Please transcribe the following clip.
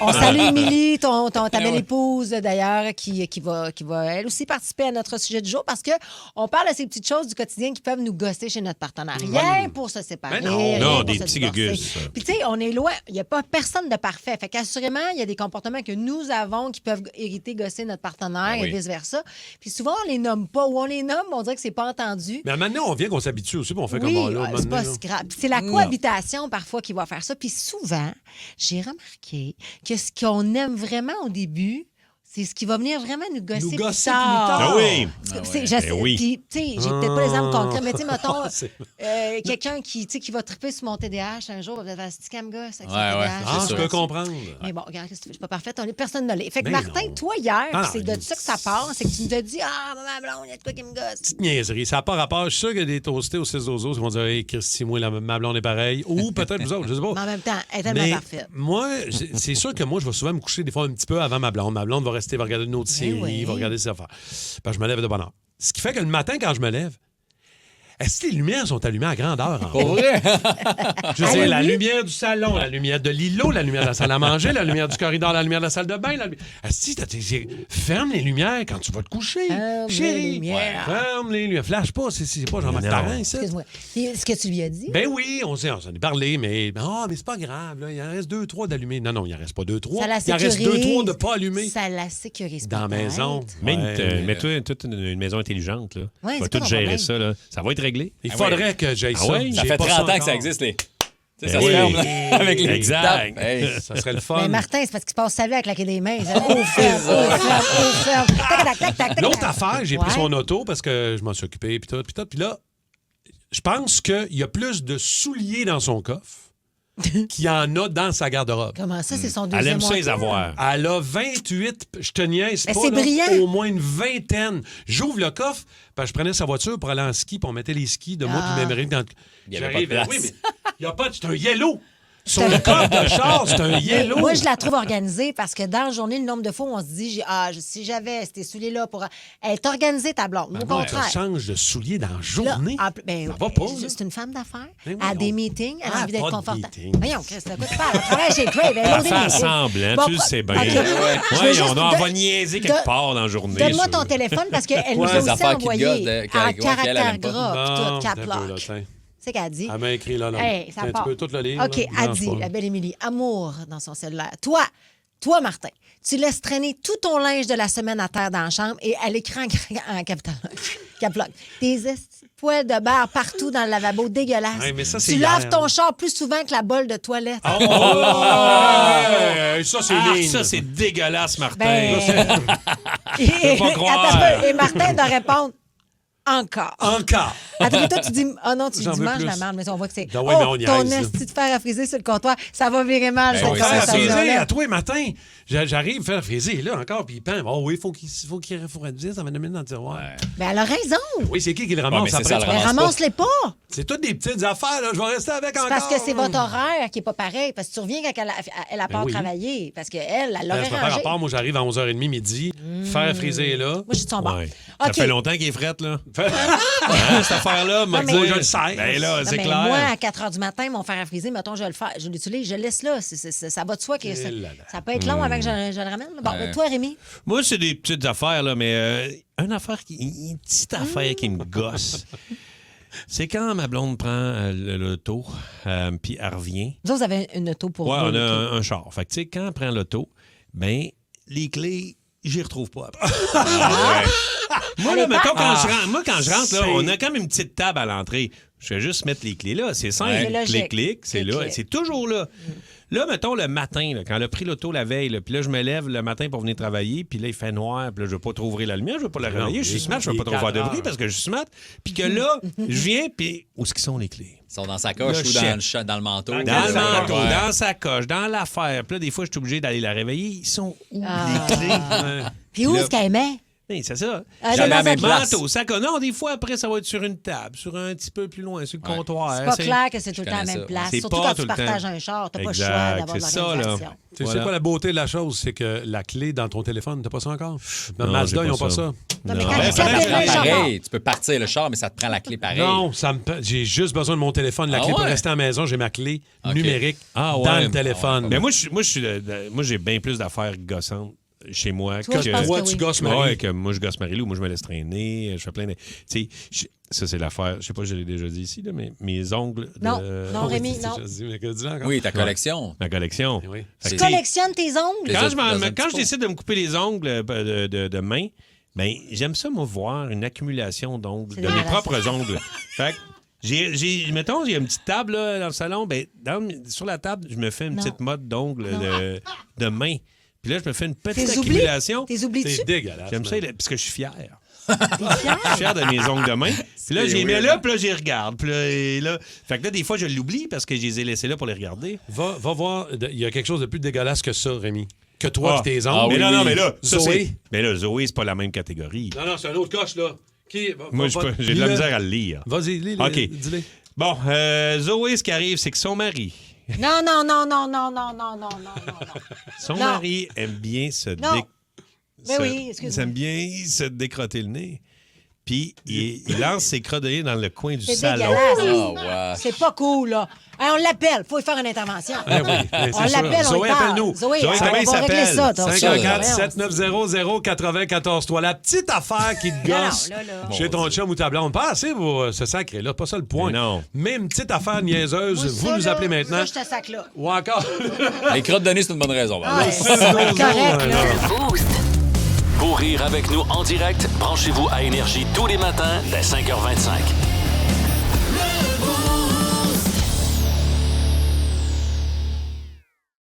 On salue Émilie, ta belle épouse, d'ailleurs, qui va, elle aussi, participer à notre sujet du jour parce qu'on parle de ces petites choses du quotidien qui peuvent nous gosser chez notre partenaire. Rien pour se séparer. Ben rien non, pour des se petits divorcer. gugus. Puis, tu sais, on est loin. Il n'y a pas personne de parfait. Fait qu'assurément, il y a des comportements que nous avons qui peuvent irriter, gosser notre partenaire et vice-versa. Puis souvent, on les nomme pas ou on les nomme, on dirait que c'est pas entendu. Mais maintenant, on vient qu'on s'habitue aussi, puis on fait Oui, comme là. c'est pas si grave. Puis c'est la cohabitation parfois qui va faire ça. Puis souvent, j'ai remarqué que ce qu'on aime vraiment au début, c'est ce qui va venir vraiment nous gosser plus tard. Ah oui! Je sais, oui. puis, tu sais, j'ai peut-être pas les armes concrètes, mais tu sais, mettons, quelqu'un qui va triper sur mon TDAH un jour, va faire « qu'elle me gosse avec son TDAH. Ah, je peux comprendre. Mais bon, regarde, qu'est-ce que tu veux, je suis pas parfaite, personne ne l'est. Fait que Mais Martin, non. toi, hier, Ah, c'est de ça que ça part, c'est que tu nous as dit « Ah, maman blonde, il y a de quoi qui me gosse. » Petite niaiserie. Ça n'a pas rapport. Je suis sûr qu'il y a des toastés au 6 aux autres qui vont dire « Hey, Christy, moi, ma blonde est pareille. » Ou peut-être vous autres, je sais pas. Mais en même temps, elle est tellement Mais parfaite. moi, c'est sûr que moi, je vais souvent me coucher des fois un petit peu avant ma blonde. Ma blonde va rester, va regarder une autre série, va regarder ses affaires. Ben, je me lève de bonne heure. Ce qui fait que le matin, quand je me lève, est-ce que les lumières sont allumées à grande heure? Pour vrai? Je veux dire, la lumière du salon, la lumière de l'îlot, la lumière de la salle à manger, la lumière du corridor, la lumière de la salle de bain. Ferme les lumières quand tu vas te coucher. Ferme les Chérie. lumières. Ferme les lumières. Flash pas, c'est pas Jean-Marc Parent, ça. Excuse-moi. Est-ce que tu lui as dit? Ben oui, on s'en est parlé, mais mais c'est pas grave. Là. Il en reste 2-3 d'allumés. Non, il en reste pas 2-3. Ça la Il en reste sécurise. 2-3 de pas allumés. Ça la sécurise Dans la peut-être. maison. Mets-toi une maison intelligente. Là. Ouais, tu vas c'est tout pas un gérer problème. ça. Là. Ça va être réglé. Il faudrait que j'aille ça. ouais? Ça J'ai fait pas 30 ans que encore. ça existe, les... Tu sais, ça Oui. se ferme là, avec les Exact. petites tapes. Hey. Ça serait le fun. Mais Martin, c'est parce qu'il passe sa vie à claquer des mains. Au ferme. Tac, tac, tac. L'autre affaire, j'ai pris Ouais. son auto parce que je m'en suis occupé, puis tout. Puis là, je pense qu'il y a plus de souliers dans son coffre qu'il y en a dans sa garde-robe. Comment ça, c'est son Elle deuxième aime ça, les avoir. Elle a 28, je te niaise Mais pas, c'est là, brillant. au moins une vingtaine. J'ouvre le coffre, parce que je prenais sa voiture pour aller en ski, puis on mettait les skis de moi puis Mémérique dans Il y avait J'arrive, pas de place. oui, mais il n'y a pas c'est un yellow. Son coffre de char, c'est un yellow. Moi, je la trouve organisée parce que dans la journée, le nombre de fois où on se dit si j'avais ces souliers-là pour. Elle est organisée, ta blonde. Au Moi, contraire. elle change de souliers dans la Là, journée. ben, ça va pas, là. c'est une femme d'affaires. Ben Elle a voyons. des meetings, elle a Ah, envie d'être pas de confortable. meeting. Voyons, Chris, de quoi tu parles? Elle travaille chez Crave. Elle a Elle des fait meetings. semblant, Bon, tu le sais bien. OK. Je veux Ouais, juste on doit don- avoir niaisé quelque part dans la journée. Donne-moi ça. ton téléphone parce qu'elle nous a Les aussi affaires qui envoyé gossent de- en qu'elle caractère aime pas. gras, puis Bon, tout, cap un peu, là, lock. tiens. C'est qu'elle a dit. Elle m'a écrit là. Hey, ça Tiens, part. tu peux tout le lire. OK, là. elle Non, dit, pas. la belle Émilie, amour dans son cellulaire. Toi, Martin, tu laisses traîner tout ton linge de la semaine à terre dans la chambre et à l'écran en caplock. Tes poils de beurre partout dans le lavabo, dégueulasse. Ouais, mais ça, c'est tu hier. laves ton char plus souvent que la bolle de toilette. Oh, ça, c'est Ah, ligne. ça, c'est dégueulasse, Martin. Ben, et, peux pas croire. attends un peu, et Martin doit répondre encore. Encore. Attends, et toi, tu dis. Ah non, tu J'en dis veux mange plus. la merde, mais on voit que c'est. Ah ouais, mais on niaise, ton là. esti de fer à friser sur le comptoir, ça va virer mal. Ben cette oui, Faire c'est conversation-là. friser à toi les matins. J'arrive à faire friser là encore, puis pam. Oh oui, faut qu'il refroidisse, ça va le mettre dans le tiroir. Ben, elle a raison. Oui, c'est qui le Ouais, ramasse mais c'est après? ça, le Mais ramasse ramasse-les pas. C'est toutes des petites affaires, là. Je vais rester avec encore. Parce que c'est votre horaire qui n'est pas pareil. Parce que tu reviens quand elle a part oui. travailler. Parce qu'elle, elle Ben, l'aurait ça peut faire rangé. rapport. Moi, j'arrive à 11h30 midi. Faire friser là. Moi, je suis de son bord. Ouais. OK. Ça fait longtemps qu'il est frette, là. Faire- Hein, cette affaire-là, m'a Non, mais- dit. Moi, je le sais. Ben là, Non, c'est mais clair. moi, à 4 h du matin, mon fer à friser, mettons, je l'utilise, je le laisse là. Ça va de soi que ça, Eh là là. ça peut être long avant que je le ramène. Bon, toi, Rémi? Moi, c'est des petites affaires, là, mais une petite affaire qui me gosse. C'est quand ma blonde prend l'auto, puis elle revient. Vous autres, vous avez une auto pour Ouais, vous. on a OK. un char. Fait que, tu sais, quand elle prend l'auto, ben, les clés, j'y retrouve pas après. Moi, là, mettons, quand je rentre, là, C'est- on a comme une petite table à l'entrée. Je vais juste mettre les clés là. C'est simple. C'est logique. Clic, c'est là. Clic. C'est toujours là. Là, mettons, le matin, là, quand elle a pris l'auto la veille, là, puis là, je me lève le matin pour venir travailler, puis là, il fait noir, puis là, je veux pas trop ouvrir la lumière, je veux pas la Non, réveiller, je suis il- smart, je veux il pas est trop faire de 4 bruit heures. parce que je suis smart. Puis que là, je viens, puis où est-ce qu'ils sont les clés? Ils sont dans sa coche Le ou chef. dans le manteau. Dans Dans le sa manteau, Ouais. dans sa coche, dans l'affaire. Puis là, des fois, je suis obligé d'aller la réveiller. Ils sont où, Ah. les clés? Puis où Là- est-ce qu'elle met? Hey, c'est ça. Allez, Jamais à la même dans place. Manteau, sac. Non, des fois, après, ça va être sur une table, sur un petit peu plus loin, sur le Ouais. comptoir. C'est pas clair que c'est tout le temps à la connais même ça. place. C'est Surtout pas quand tout tu le temps. partages un char, t'as pas le choix Exact, d'avoir de c'est ça, là. l'organisation. Tu sais, Voilà. c'est quoi la beauté de la chose? C'est que la clé dans ton téléphone, t'as pas ça encore? Dans Non, Mazda, j'ai ils n'ont pas pas ça. Non, mais Non. quand Ben, tu ça appelles prend un char, pareil. Tu peux partir le char, mais ça te prend la clé pareil. Non, j'ai juste besoin de mon téléphone. La Ah clé peut ouais? rester à la maison. J'ai ma clé OK. numérique Ah dans ouais. le téléphone. Mais moi, j'ai bien plus d'affaires gossantes chez moi Toi, je pense Toi, que tu oui. gosses Marie. Ouais, que moi, je gosse Marie-Lou. Moi, je me laisse traîner. Je fais plein de. Tu sais, ça, c'est l'affaire. Je sais pas si je l'ai déjà dit ici, là, mais mes ongles. Non, non, Rémi, Oui, non. je dis, mais que dis-le encore. Oui, ta collection. Ma collection. Oui. Fait Tu que, collectionnes tes ongles? Les Quand, autres, dans un petit quand je pot. décide de me couper les ongles de main, ben, j'aime ça, moi, voir une accumulation d'ongles, C'est de mes dégueulasse. propres ongles. Fait que, mettons, il y a une petite table là, dans le salon. Ben, sur la table, je me fais une Non. petite mode d'ongles de main. Puis là, je me fais une petite T'es oublié? accumulation. T'es oublié-tu? C'est dégueulasse. J'aime ça, man. parce que je suis fier. T'es Je fier? suis fier de mes ongles de main. Puis là, C'est j'ai mis weird, là, hein? puis là, j'y regarde. Puis là, et là. Fait que là, des fois, je l'oublie parce que je les ai laissés là pour les regarder. Va voir. Il y a quelque chose de plus dégueulasse que ça, Rémi. Que toi Ah. et tes ongles. Ah Mais oui, non, oui. non, mais là, ça, Zoé. c'est. Mais là, Zoé, c'est pas la même catégorie. Non, c'est un autre coche, là. Moi, j'ai de la misère à le lire. Vas-y, lis-le. OK. Dis-le. Bon, Zoé, ce qui arrive, c'est que son mari. Non, non, non, non, non, non, non, non, non, non. Son Non. mari aime bien se Non. Ben oui, excuse-moi. aime bien se décrotter le nez. Puis, il lance ses crodonnés dans le coin du C'est salon. dégueulasse. Ah, ouais. C'est pas cool, là. Hey, on l'appelle. Faut y faire une intervention. Eh oui, mais c'est On sûr. l'appelle, on Zoé, y parle. appelle-nous. Zoé, Zoé, comment on il va régler s'appelle? ça. toi. 514-790-0943. La petite affaire qui te Non, non, gosse là, là. chez ton chum ou ta blonde. Pas assez pour se sacrer, là. Pas ça le point. Mais non. Mais une petite affaire niaiseuse, Moi, vous ça, nous là, appelez maintenant. Ça, je te sac là. Ou encore. Les crottes de nez, c'est une bonne raison. Ah, Val. c'est correct, là. Boost. Pour rire avec nous en direct, branchez-vous à Énergie tous les matins dès 5h25.